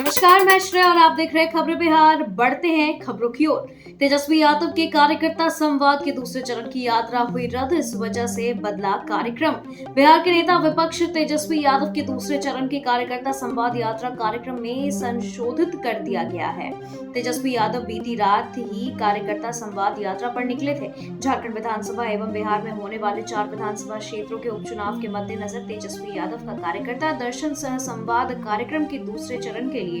नमस्कार, मैं श्रेया और आप देख रहे हैं खबरें बिहार। बढ़ते हैं खबरों की ओर। तेजस्वी यादव के कार्यकर्ता संवाद के दूसरे चरण की यात्रा हुई रद्द, इस वजह से बदला कार्यक्रम। बिहार के नेता विपक्ष तेजस्वी यादव के दूसरे चरण की कार्यकर्ता संवाद यात्रा कार्यक्रम में संशोधित कर दिया गया है। तेजस्वी यादव बीती रात ही कार्यकर्ता संवाद यात्रा पर निकले थे। झारखंड विधानसभा एवं बिहार में होने वाले 4 विधानसभा क्षेत्रों के उपचुनाव के मद्देनजर तेजस्वी यादव का कार्यकर्ता दर्शन सह संवाद कार्यक्रम के दूसरे चरण के लिए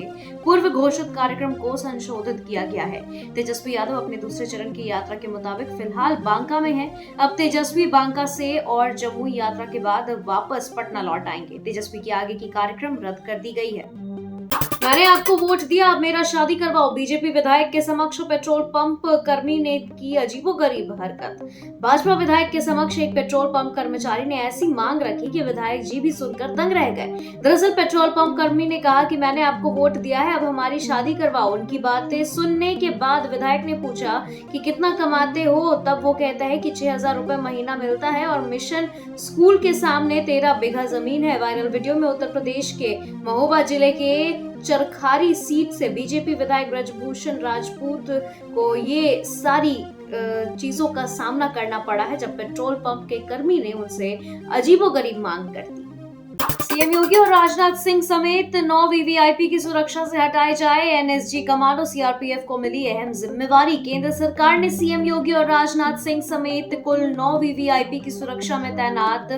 पूर्व घोषित कार्यक्रम को संशोधित किया गया है। तेजस्वी यादव अपने दूसरे चरण की यात्रा के मुताबिक फिलहाल बांका में हैं। अब तेजस्वी बांका से और जमुई यात्रा के बाद वापस पटना लौट आएंगे। तेजस्वी की आगे की कार्यक्रम रद्द कर दी गई है। मैंने आपको वोट दिया, अब मेरा शादी करवाओ। बीजेपी विधायक के समक्ष पेट्रोल पंप कर्मी ने की अजीबोगरीब हरकत। भाजपा विधायक के समक्ष एक पेट्रोल पंप कर्मचारी ने ऐसी मांग रखी कि विधायक जी भी सुनकर दंग रह गए। दरअसल पेट्रोल पंप कर्मी ने कहा कि मैंने आपको वोट दिया है, अब हमारी शादी करवाओ। उनकी बातें सुनने के बाद विधायक ने पूछा कि कितना कमाते हो, तब वो कहता है कि 6,000 रुपए महीना मिलता है और मिशन स्कूल के सामने 13 बीघा जमीन है। वायरल वीडियो में उत्तर प्रदेश के महोबा जिले के चरखारी सीट से बीजेपी विधायक ब्रजभूषण राजपूत को ये सारी चीजों का सामना करना पड़ा है, जब पेट्रोल पंप के कर्मी ने उनसे अजीबोगरीब मांग कर दी। सीएम योगी और राजनाथ सिंह समेत 9 वीवीआईपी की सुरक्षा से हटाए जाए। एनएसजी कमांडो सीआरपीएफ को मिली अहम जिम्मेवारी। केंद्र सरकार ने सीएम योगी और राजनाथ सिंह समेत कुल 9 वीवीआईपी की सुरक्षा में तैनात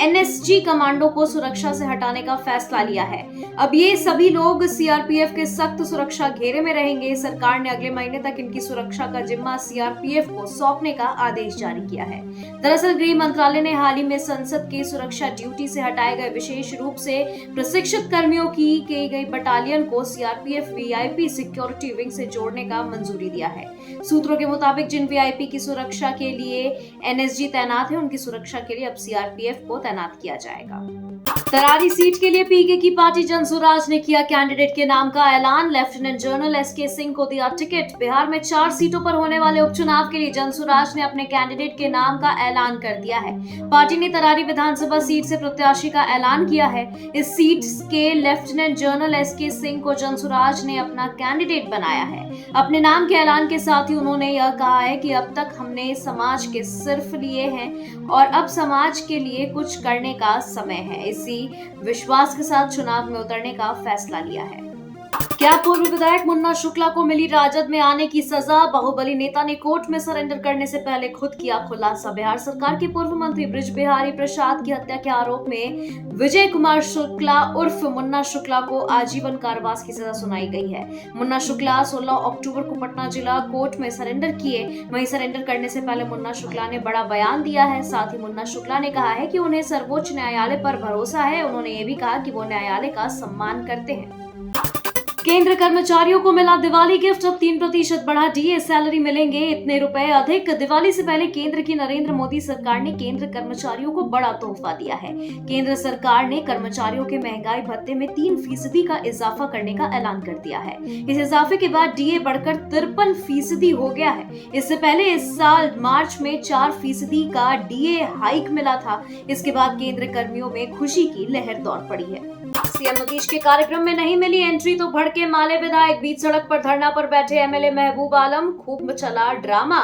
एनएसजी कमांडो को सुरक्षा से हटाने का फैसला लिया है। अब ये सभी लोग सीआरपीएफ के सख्त सुरक्षा घेरे में रहेंगे। सरकार ने अगले महीने तक इनकी सुरक्षा का जिम्मा सीआरपीएफ को सौंपने का आदेश जारी किया है। दरअसल गृह मंत्रालय ने हाल ही में संसद की सुरक्षा ड्यूटी से हटाए गए विशेष रूप से प्रशिक्षित कर्मियों की गई बटालियन को सीआरपीएफ वीआईपी सिक्योरिटी विंग से जोड़ने का मंजूरी दिया है। सूत्रों के मुताबिक जिन वीआईपी की सुरक्षा के लिए एनएसजी तैनात है, उनकी सुरक्षा के लिए अब सीआरपीएफ को तैनात किया जाएगा। तरारी सीट के लिए पीके की पार्टी जनसुराज ने किया कैंडिडेट के नाम का ऐलान। लेफ्टिनेंट जनरल एसके सिंह को दिया टिकट। बिहार में 4 सीटों पर होने वाले उपचुनाव के लिए जनसुराज ने अपने कैंडिडेट के नाम का ऐलान कर दिया है। पार्टी ने तरारी विधानसभा सीट से प्रत्याशी का ऐलान किया है। इस सीट के लेफ्टिनेंट जनरल एसके सिंह को जनसुराज ने अपना कैंडिडेट बनाया है। अपने नाम के ऐलान के साथ ही उन्होंने यह कहा है कि अब तक हमने समाज के सिर्फ लिए हैं और अब समाज के लिए कुछ करने का समय है। इसी विश्वास के साथ चुनाव में उतरने का फैसला लिया है। क्या पूर्व विधायक मुन्ना शुक्ला को मिली राजद में आने की सजा? बाहुबली नेता ने कोर्ट में सरेंडर करने से पहले खुद किया खुलासा। बिहार सरकार के पूर्व मंत्री बृज बिहारी प्रसाद की हत्या के आरोप में विजय कुमार शुक्ला उर्फ मुन्ना शुक्ला को आजीवन कारावास की सजा सुनाई गई है। मुन्ना शुक्ला 16 अक्टूबर को पटना जिला कोर्ट में सरेंडर किए। वहीं सरेंडर करने से पहले मुन्ना शुक्ला ने बड़ा बयान दिया है। साथ ही मुन्ना शुक्ला ने कहा है कि उन्हें सर्वोच्च न्यायालय पर भरोसा है। उन्होंने ये भी कहा कि वो न्यायालय का सम्मान करते हैं। केंद्र कर्मचारियों को मिला दिवाली गिफ्ट। अब 3% बढ़ा डीए, सैलरी मिलेंगे इतने रुपए अधिक। दिवाली से पहले केंद्र की नरेंद्र मोदी सरकार ने केंद्र कर्मचारियों को बड़ा तोहफा दिया है। केंद्र सरकार ने कर्मचारियों के महंगाई भत्ते में 3% का इजाफा करने का ऐलान कर दिया है। इस इजाफे के बाद डीए बढ़कर 53% हो गया है। इससे पहले इस साल मार्च में 4% का डीए हाइक मिला था। इसके बाद केंद्र कर्मियों में खुशी की लहर दौड़ पड़ी है। सीएम नीतीश के कार्यक्रम में नहीं मिली एंट्री तो भड़के माले विधायक। बीच सड़क पर धरना पर बैठे एमएलए महबूब आलम, खूब चला ड्रामा।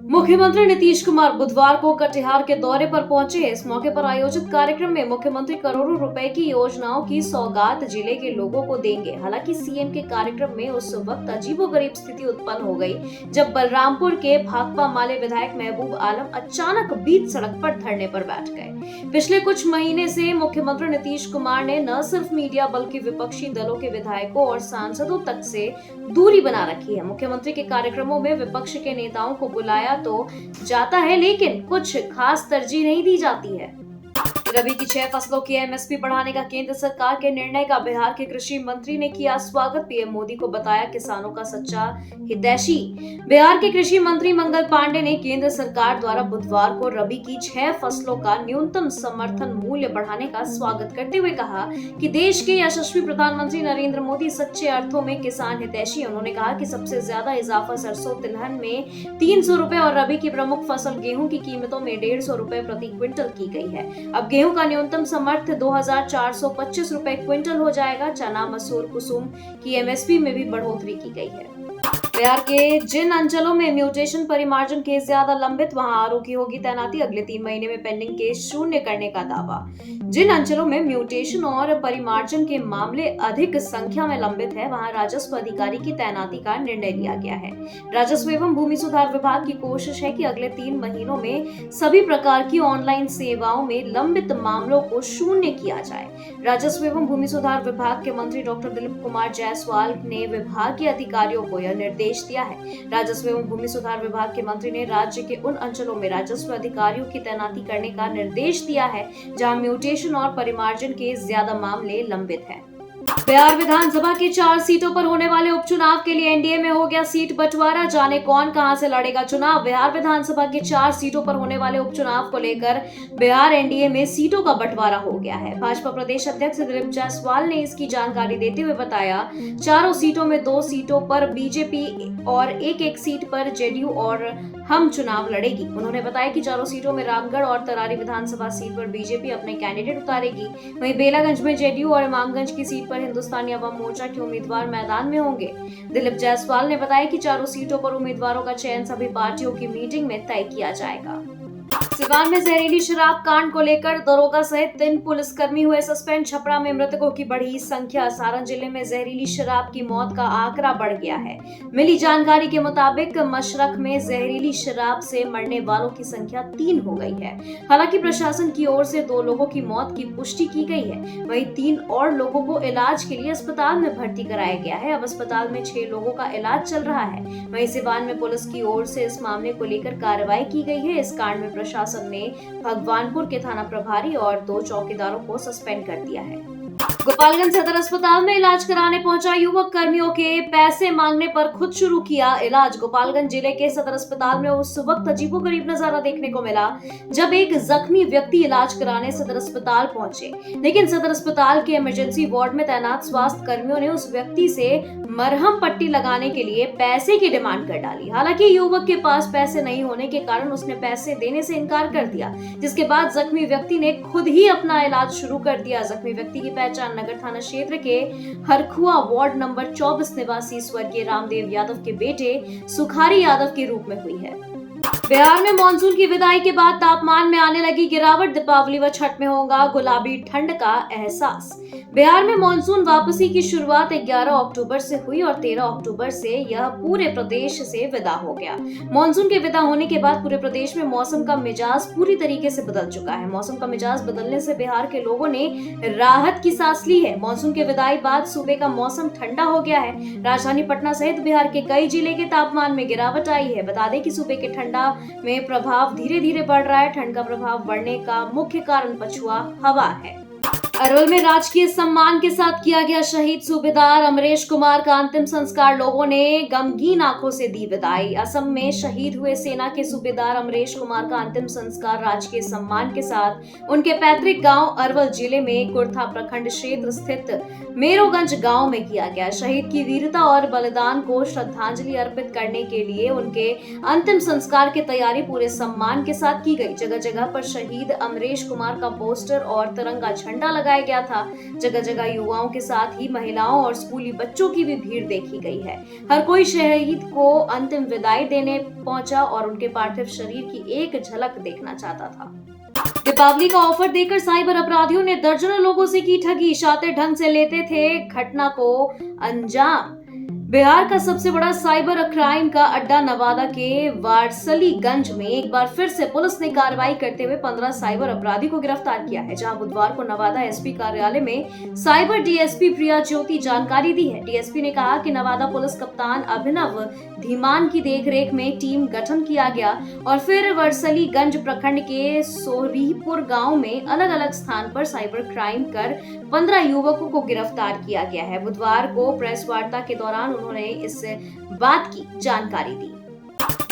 मुख्यमंत्री नीतीश कुमार बुधवार को कटिहार के दौरे पर पहुंचे। इस मौके पर आयोजित कार्यक्रम में मुख्यमंत्री करोड़ों रुपए की योजनाओं की सौगात जिले के लोगों को देंगे। हालांकि सीएम के कार्यक्रम में उस वक्त अजीबोगरीब स्थिति उत्पन्न हो गई जब बलरामपुर के भाकपा माले विधायक महबूब आलम अचानक बीच सड़क पर धरने पर बैठ गए। पिछले कुछ महीने से मुख्यमंत्री नीतीश कुमार ने न सिर्फ मीडिया बल्कि विपक्षी दलों के विधायकों और सांसदों तक से दूरी बना रखी है। मुख्यमंत्री के कार्यक्रमों में विपक्ष के नेताओं को बुलाया तो जाता है, लेकिन कुछ खास तरजीह नहीं दी जाती है। रबी की 6 फसलों की एमएसपी बढ़ाने का केंद्र सरकार के निर्णय का बिहार के कृषि मंत्री ने किया स्वागत। पीएम मोदी को बताया किसानों का सच्चा हितैषी। बिहार के कृषि मंत्री मंगल पांडे ने केंद्र सरकार द्वारा बुधवार को रबी की 6 फसलों का न्यूनतम समर्थन मूल्य बढ़ाने का स्वागत करते हुए कहा कि देश के यशस्वी प्रधानमंत्री नरेंद्र मोदी सच्चे अर्थों में किसान हितैषी। उन्होंने कहा कि सबसे ज्यादा इजाफा सरसों तिलहन में 300 रुपए और रबी की प्रमुख फसल गेहूं की कीमतों में 150 रुपए प्रति क्विंटल की गई है। अब गेहूं का न्यूनतम समर्थ 2,425 रुपए क्विंटल हो जाएगा। चना, मसूर, कुसुम की एमएसपी में भी बढ़ोतरी की गई है। बिहार के जिन अंचलों में म्यूटेशन परिमार्जन केस ज्यादा लंबित, वहां आरओ की होगी तैनाती। अगले 3 महीने में पेंडिंग केस शून्य करने का दावा। जिन अंचलों में म्यूटेशन और परिमार्जन के मामले अधिक संख्या में लंबित है, वहां राजस्व अधिकारी की तैनाती का निर्णय लिया गया है। राजस्व एवं भूमि सुधार विभाग की कोशिश है कि अगले 3 महीनों में सभी प्रकार की ऑनलाइन सेवाओं में लंबित मामलों को शून्य किया जाए। राजस्व एवं भूमि सुधार विभाग के मंत्री डॉक्टर दिलीप कुमार जायसवाल ने विभाग के अधिकारियों को यह निर्देश दिया है। राजस्व एवं भूमि सुधार विभाग के मंत्री ने राज्य के उन अंचलों में राजस्व अधिकारियों की तैनाती करने का निर्देश दिया है जहां म्यूटेशन और परिमार्जन के ज्यादा मामले लंबित हैं। बिहार विधानसभा की 4 सीटों पर होने वाले उपचुनाव के लिए एनडीए में हो गया सीट बंटवारा। जाने कौन कहां से लड़ेगा चुनाव। बिहार विधानसभा की 4 सीटों पर होने वाले उपचुनाव को लेकर बिहार एनडीए में सीटों का बंटवारा हो गया है। भाजपा प्रदेश अध्यक्ष दिलीप जायसवाल ने इसकी जानकारी देते हुए बताया, चारों सीटों में 2 सीटों पर बीजेपी और एक सीट पर जेडीयू और हम चुनाव लड़ेगी। उन्होंने बताया कि चारों सीटों में रामगढ़ और तरारी विधानसभा सीट पर बीजेपी अपने कैंडिडेट उतारेगी। वहीं बेलागंज में जेडीयू और इमामगंज की सीट पर हिंदुस्तानी अवाम मोर्चा के उम्मीदवार मैदान में होंगे। दिलीप जायसवाल ने बताया कि चारों सीटों पर उम्मीदवारों का चयन सभी पार्टियों की मीटिंग में तय किया जाएगा। सिवान में जहरीली शराब कांड को लेकर दरोगा सहित 3 पुलिसकर्मी हुए सस्पेंड। छपरा में मृतकों की बढ़ी संख्या। सारण जिले में जहरीली शराब की मौत का आंकड़ा बढ़ गया है। मिली जानकारी के मुताबिक मशरक में जहरीली शराब से मरने वालों की संख्या 3 हो गई है। हालांकि प्रशासन की ओर से 2 लोगों की मौत की पुष्टि की गई है। वहीं 3 और लोगों को इलाज के लिए अस्पताल में भर्ती कराया गया है। अब अस्पताल में 6 लोगों का इलाज चल रहा है। वहीं सिवान में पुलिस की ओर से इस मामले को लेकर कार्रवाई की गई है। इस कांड में प्रशासन ने भगवानपुर के थाना प्रभारी और 2 चौकीदारों को सस्पेंड कर दिया है। गोपालगंज सदर अस्पताल में इलाज कराने पहुंचा युवक, कर्मियों के पैसे मांगने पर खुद शुरू किया इलाज। गोपालगंज जिले के सदर अस्पताल में उस वक्त अजीबोगरीब नजारा देखने को मिला जब एक जख्मी व्यक्ति इलाज कराने सदर अस्पताल पहुंचे, लेकिन सदर अस्पताल के इमरजेंसी वार्ड में तैनात स्वास्थ्य कर्मियों ने उस व्यक्ति से मरहम पट्टी लगाने के लिए पैसे की डिमांड कर डाली। हालांकि युवक के पास पैसे नहीं होने के कारण उसने पैसे देने से इनकार कर दिया, जिसके बाद जख्मी व्यक्ति ने खुद ही अपना इलाज शुरू कर दिया। जख्मी व्यक्ति की पहचान नगर थाना क्षेत्र के हरखुआ वार्ड नंबर 24 निवासी स्वर्गीय रामदेव यादव के बेटे सुखारी यादव के रूप में हुई है। बिहार में मानसून की विदाई के बाद तापमान में आने लगी गिरावट। दीपावली व छठ में होगा गुलाबी ठंड का एहसास। बिहार में मानसून वापसी की शुरुआत 11 अक्टूबर से हुई और 13 अक्टूबर से यह पूरे प्रदेश से विदा हो गया। मानसून के विदा होने के बाद पूरे प्रदेश में मौसम का मिजाज पूरी तरीके से बदल चुका है। मौसम का मिजाज बदलने से बिहार के लोगों ने राहत की सांस ली है। मानसून के विदाई बाद सूबे का मौसम ठंडा हो गया है। राजधानी पटना सहित बिहार के कई जिले के तापमान में गिरावट आई है। बता दें कि सूबे के ठंडा में प्रभाव धीरे धीरे बढ़ रहा है। ठंड का प्रभाव बढ़ने का मुख्य कारण पछुआ हवा है। अरवल में राजकीय सम्मान के साथ किया गया शहीद सूबेदार अमरेश कुमार का अंतिम संस्कार। लोगों ने गमगीन आंखों से दी विदाई। असम में शहीद हुए सेना के सूबेदार अमरेश कुमार का अंतिम संस्कार राजकीय सम्मान के साथ उनके पैतृक गांव अरवल जिले में कुर्था प्रखंड क्षेत्र स्थित मेरोगंज गांव में किया गया। शहीद की वीरता और बलिदान को श्रद्धांजलि अर्पित करने के लिए उनके अंतिम संस्कार की तैयारी पूरे सम्मान के साथ की गई। जगह जगह पर शहीद अमरेश कुमार का पोस्टर और तिरंगा झंडा लगाया गया था। जगह जगह युवाओं के साथ ही महिलाओं और स्कूली बच्चों की भी भीड़ देखी गई है। हर कोई शहीद को अंतिम विदाई देने पहुंचा और उनके पार्थिव शरीर की एक झलक देखना चाहता था। दीपावली का ऑफर देकर साइबर अपराधियों ने दर्जनों लोगों से की ठगी। शातिर ढंग से लेते थे घटना को अंजाम। बिहार का सबसे बड़ा साइबर क्राइम का अड्डा नवादा के वारसलीगंज में एक बार फिर से पुलिस ने कार्रवाई करते हुए 15 साइबर अपराधी को गिरफ्तार किया है। जहां बुधवार को नवादा एसपी कार्यालय में साइबर डीएसपी प्रिया ज्योति जानकारी दी है। डीएसपी ने कहा कि नवादा पुलिस कप्तान अभिनव धीमान की देखरेख में टीम गठन किया गया और फिर वारसलीगंज प्रखंड के सोरीपुर गाँव में अलग अलग स्थान पर साइबर क्राइम कर 15 युवकों को गिरफ्तार किया गया है। बुधवार को प्रेस वार्ता के दौरान उन्होंने इस बात की जानकारी दी।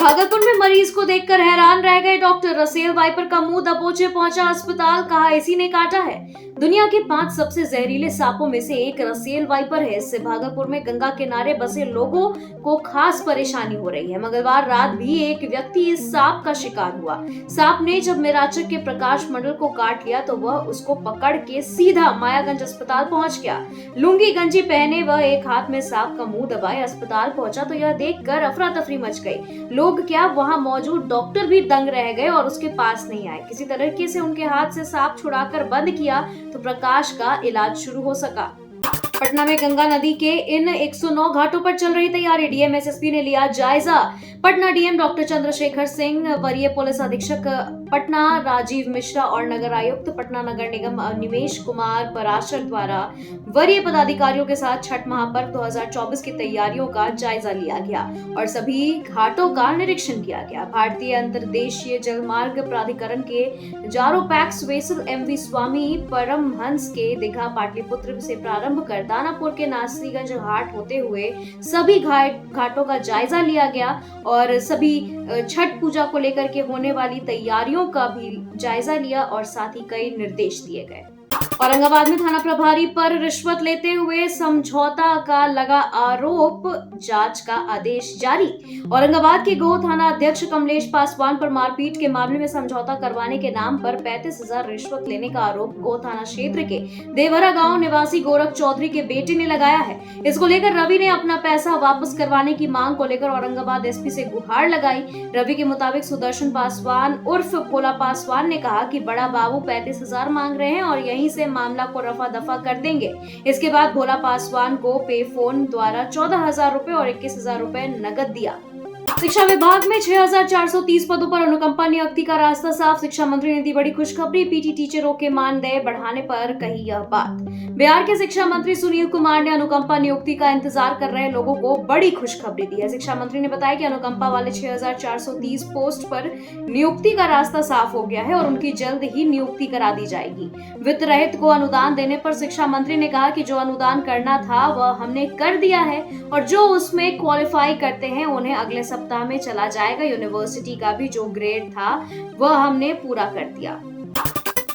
भागलपुर में मरीज को देखकर हैरान रह गए डॉक्टर। रसेल वाइपर का मुंह दबोचे पहुंचा अस्पताल, कहा इसी ने काटा है। दुनिया के 5 सबसे जहरीले सांपों में से एक रसेल वाइपर है। इससे भागलपुर में गंगा किनारे बसे लोगों को खास परेशानी हो रही है। मंगलवार रात भी एक व्यक्ति इस सांप का शिकार हुआ। सांप ने जब मेराचक के प्रकाश मंडल को काट लिया तो वह उसको पकड़ के सीधा मायागंज अस्पताल पहुंच गया। लुंगी गंजी पहने वह एक हाथ में सांप का मुंह दबाए अस्पताल पहुंचा तो यह देखकर अफरा तफरी मच गई। लोग क्या, वहां मौजूद डॉक्टर भी दंग रह गए और उसके पास नहीं आए। किसी तरीके से उनके हाथ से सांप छुड़ाकर बंद किया तो प्रकाश का इलाज शुरू हो सका। पटना में गंगा नदी के इन 109 घाटों पर चल रही तैयारी, डीएम एसएसपी ने लिया जायजा। पटना डीएम डॉक्टर चंद्रशेखर सिंह, वरीय पुलिस अधीक्षक पटना राजीव मिश्रा और नगर आयुक्त पटना नगर निगम निमेश कुमार पराशर द्वारा वरीय पदाधिकारियों के साथ छठ महापर्व 2024 की तैयारियों का जायजा लिया गया और सभी घाटों का निरीक्षण किया गया। भारतीय अंतर्देशीय जलमार्ग प्राधिकरण के जारोपैक्स वेसल एमवी स्वामी परमहंस के दीघा पाटलिपुत्र से प्रारंभ कर दानापुर के नासरीगंज घाट होते हुए सभी घाटों का जायजा लिया गया और सभी छठ पूजा को लेकर के होने वाली तैयारियों का भी जायजा लिया और साथ ही कई निर्देश दिए गए। औरंगाबाद में थाना प्रभारी पर रिश्वत लेते हुए समझौता का लगा आरोप, जांच का आदेश जारी। औरंगाबाद के गो थाना अध्यक्ष कमलेश पासवान पर मारपीट के मामले में समझौता करवाने के नाम पर 35,000 रिश्वत लेने का आरोप गो थाना क्षेत्र के देवरा गांव निवासी गोरख चौधरी के बेटे ने लगाया है। इसको लेकर रवि ने अपना पैसा वापस करवाने की मांग को लेकर औरंगाबाद एसपी से गुहार लगाई। रवि के मुताबिक सुदर्शन पासवान उर्फ भोला पासवान ने कहा कि बड़ा बाबू 35,000 मांग रहे हैं और यहीं से मामला को रफा दफा कर देंगे। इसके बाद भोला पासवान को पे फोन द्वारा 14,000 रुपए और 21,000 रुपए नकद दिया। शिक्षा विभाग में 6,430 पदों पर अनुकंपा नियुक्ति का रास्ता साफ, शिक्षा मंत्री ने दी बड़ी खुशखबरी। पीटी टीचरों के मानदेय बढ़ाने पर कही यह बात। बिहार के शिक्षा मंत्री सुनील कुमार ने अनुकंपा नियुक्ति का इंतजार कर रहे लोगों को बड़ी खुशखबरी दी है। शिक्षा मंत्री ने बताया कि अनुकंपा वाले 6,430 पोस्ट पर नियुक्ति का रास्ता साफ हो गया है और उनकी जल्द ही नियुक्ति करा दी जाएगी। वित्त रहित को अनुदान देने पर शिक्षा मंत्री ने कहा कि जो अनुदान करना था वह हमने कर दिया है और जो उसमें क्वालिफाई करते हैं उन्हें अगले सप्ताह में चला जाएगा। यूनिवर्सिटी का भी जो ग्रेड था वह हमने पूरा कर दिया।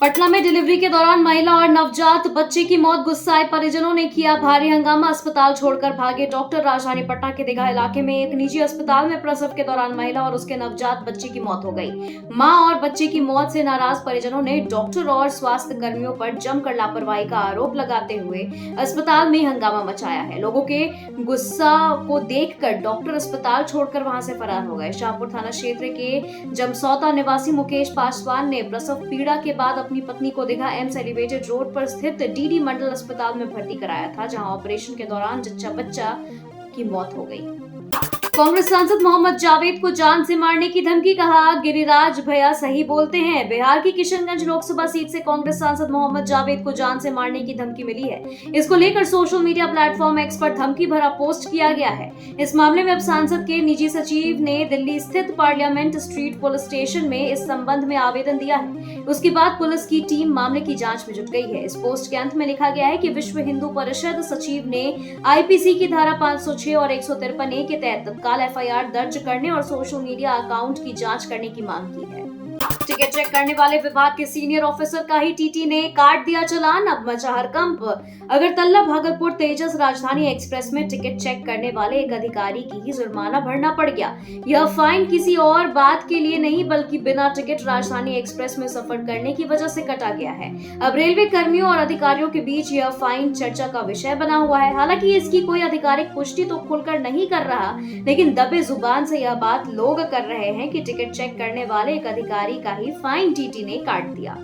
पटना में डिलीवरी के दौरान महिला और नवजात बच्चे की मौत, गुस्साए परिजनों ने किया भारी हंगामा, अस्पताल छोड़कर भागे डॉक्टर। राजधानी पटना के दीघा इलाके में एक निजी अस्पताल में प्रसव के दौरान महिला और उसके नवजात बच्चे की मौत हो गई। मां और बच्चे की मौत से नाराज परिजनों ने डॉक्टर और स्वास्थ्य कर्मियों पर जमकर लापरवाही का आरोप लगाते हुए अस्पताल में हंगामा मचाया है। लोगों के गुस्सा को देखकर डॉक्टर अस्पताल छोड़कर वहां से फरार हो गए। शाहपुर थाना क्षेत्र के जमसौता निवासी मुकेश पासवान ने प्रसव पीड़ा के बाद अपनी पत्नी को दीघा एम्स एलिवेटेड रोड पर स्थित डीडी मंडल अस्पताल में भर्ती कराया था, जहां ऑपरेशन के दौरान जच्चा बच्चा की मौत हो गई। कांग्रेस सांसद मोहम्मद जावेद को जान से मारने की धमकी, कहा गिरिराज भैया सही बोलते हैं। बिहार की किशनगंज लोकसभा सीट से कांग्रेस सांसद मोहम्मद जावेद को जान से मारने की धमकी मिली है। इसको लेकर सोशल मीडिया प्लेटफॉर्म एक्स पर धमकी भरा पोस्ट किया गया है। इस मामले में अब सांसद के निजी सचिव ने दिल्ली स्थित पार्लियामेंट स्ट्रीट पुलिस स्टेशन में इस संबंध में आवेदन दिया है। उसके बाद पुलिस की टीम मामले की जांच में जुट गई है। इस पोस्ट के अंत में लिखा गया है कि विश्व हिंदू परिषद सचिव ने आईपीसी की धारा 506 और 153A के तहत तत्काल एफआईआर दर्ज करने और सोशल मीडिया अकाउंट की जांच करने की मांग की है। टिकट चेक करने वाले विभाग के सीनियर ऑफिसर का ही टीटी ने काट दिया चालान, अब मचा हड़कंप। अगरतला भागलपुर तेजस राजधानी एक्सप्रेस में टिकट चेक करने वाले एक अधिकारी की ही जुर्माना भरना पड़ गया। यह फाइन किसी और बात के लिए नहीं बल्कि बिना टिकट राजधानी एक्सप्रेस में सफर करने की वजह से कटा गया है। अब रेलवे कर्मियों और अधिकारियों के बीच यह फाइन चर्चा का विषय बना हुआ है। हालांकि इसकी कोई आधिकारिक पुष्टि तो खुलकर नहीं कर रहा, लेकिन दबे जुबान से यह बात लोग कर रहे हैं कि टिकट चेक करने वाले एक अधिकारी का ही फाइन टीटी ने काट दिया।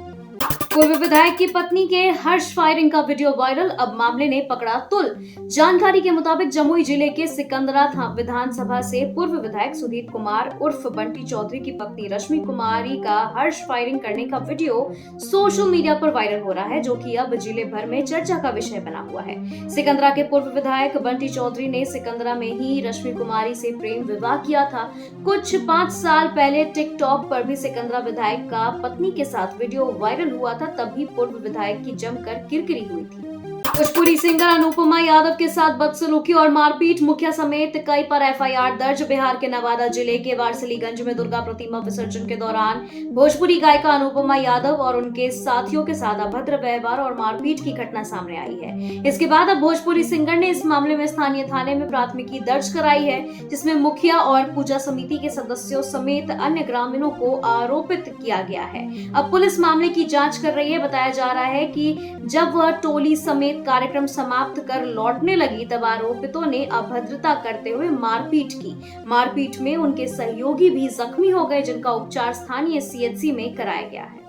पूर्व विधायक की पत्नी के हर्ष फायरिंग का वीडियो वायरल, अब मामले ने पकड़ा तुल। जानकारी के मुताबिक जमुई जिले के सिकंदरा विधानसभा से पूर्व विधायक सुधीर कुमार उर्फ बंटी चौधरी की पत्नी रश्मि कुमारी का हर्ष फायरिंग करने का वीडियो सोशल मीडिया पर वायरल हो रहा है, जो कि अब जिले भर में चर्चा का विषय बना हुआ है। सिकंदरा के पूर्व विधायक बंटी चौधरी ने सिकंदरा में ही रश्मि कुमारी से प्रेम विवाह किया था। कुछ 5 साल पहले टिकटॉक पर भी सिकंदरा विधायक का पत्नी के साथ वीडियो वायरल हुआ था, तभी पूर्व विधायक की जमकर किरकिरी हुई थी। भोजपुरी सिंगर अनुपमा यादव के साथ बदसलूकी और मारपीट, मुखिया समेत कई पर एफआईआर दर्ज। बिहार के नवादा जिले के वारसिलीगंज में दुर्गा प्रतिमा विसर्जन के दौरान भोजपुरी गायिका अनुपमा यादव और उनके साथियों के साथ अभद्र व्यवहार और मारपीट की घटना सामने आई है। इसके बाद अब भोजपुरी सिंगर ने इस मामले में स्थानीय थाने में प्राथमिकी दर्ज कराई है, जिसमें मुखिया और पूजा समिति के सदस्यों समेत अन्य ग्रामीणों को आरोपित किया गया है। अब पुलिस मामले की जांच कर रही है। बताया जा रहा है कि जब वह टोली समेत कार्यक्रम समाप्त कर लौटने लगी तब आरोपितों ने अभद्रता करते हुए मारपीट की। मारपीट में उनके सहयोगी भी जख्मी हो गए, जिनका उपचार स्थानीय सीएचसी में कराया गया है।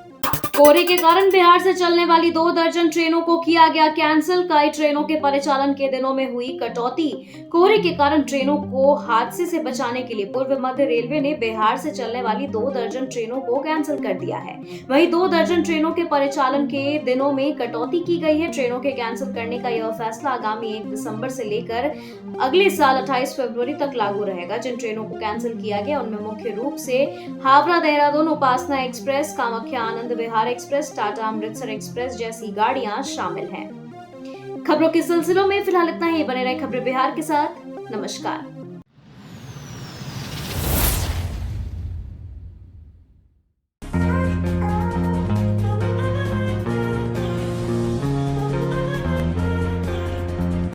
कोहरे के कारण बिहार से चलने वाली 2 दर्जन ट्रेनों को किया गया कैंसिल। कई ट्रेनों के परिचालन के दिनों में हुई कटौती। कोहरे के कारण ट्रेनों को हादसे से बचाने के लिए पूर्व मध्य रेलवे ने बिहार से चलने वाली 2 दर्जन ट्रेनों को कैंसिल कर दिया है। वहीं 2 दर्जन ट्रेनों के परिचालन के दिनों में कटौती की गई है। ट्रेनों के कैंसिल करने का यह फैसला आगामी 1 दिसंबर से लेकर अगले साल 28 फरवरी तक लागू रहेगा। जिन ट्रेनों को कैंसिल किया गया उनमें मुख्य रूप से हावड़ा देहरादून उपासना express, Kamakhya Anand Vihar express, Tata Amritsar express जैसी गाड़ियां शामिल हैं। खबरों के सिलसिलों में फिलहाल इतना ही। बने रहे खबरें बिहार के साथ। नमस्कार।